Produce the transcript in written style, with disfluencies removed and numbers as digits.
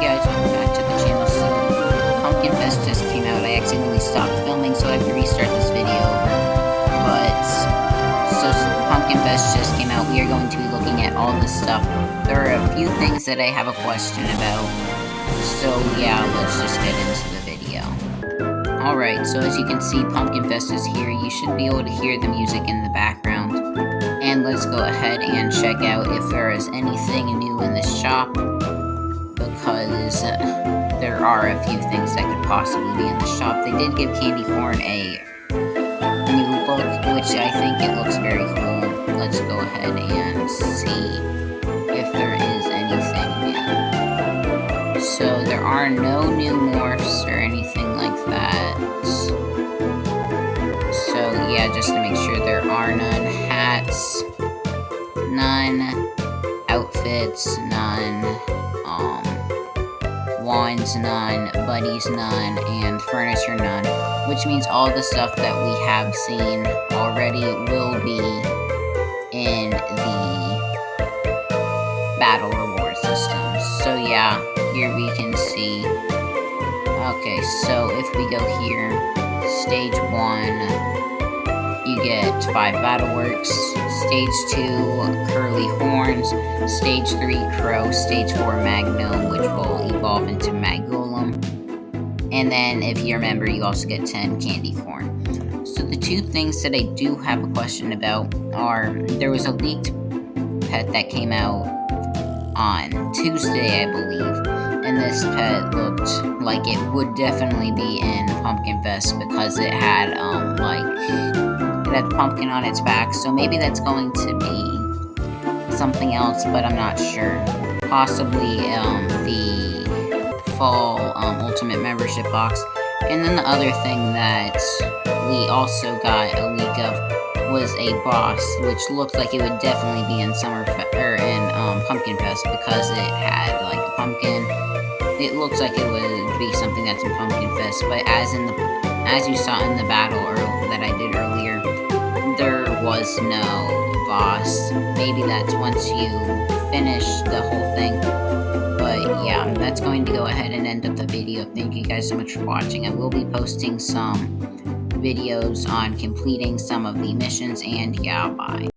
guys, welcome back to the channel. So, Pumpkin Fest just came out. I accidentally stopped filming, so I have to restart this video over. But, so Pumpkin Fest just came out. We are going to be looking at all this stuff. There are a few things that I have a question about. So, yeah, let's just get into the video. Alright, so as you can see, Pumpkin Fest is here. You should be able to hear the music in the background. And let's go ahead and check out if there is anything new in the shop, because there are a few things that could possibly be in the shop. They did give Candy Corn a new look, which I think it looks very cool. Let's go ahead and see if there is anything new. So there are no new morphs or anything like that. So yeah, just to make sure, there are none. Hats, none. Outfits, none. Wands, none. Buddies, none. And furniture, none. Which means all the stuff that we have seen already will be in the battle reward system. So yeah, here we can see. Okay, so if we go here, stage 1. You get 5 Battleworks, Stage 2, Curly Horns, Stage 3, Crow, Stage 4, Magno, which will evolve into Magolem, and then, if you remember, you also get 10 Candy Corn. So the two things that I do have a question about are, there was a leaked pet that came out on Tuesday, I believe, and this pet looked like it would definitely be in Pumpkin Fest because it had, it had pumpkin on its back, so maybe that's going to be something else, but I'm not sure. Possibly, the fall, Ultimate Membership Box. And then the other thing that we also got a leak of was a boss, which looked like it would definitely be in Pumpkin Fest because it had, like, a pumpkin. It looks like it would be something that's in Pumpkin Fest, but as you saw in the battle that I did earlier, there was no boss. Maybe that's once you finish the whole thing. But yeah, that's going to go ahead and end up the video. Thank you guys so much for watching. I will be posting some videos on completing some of the missions, and yeah, bye.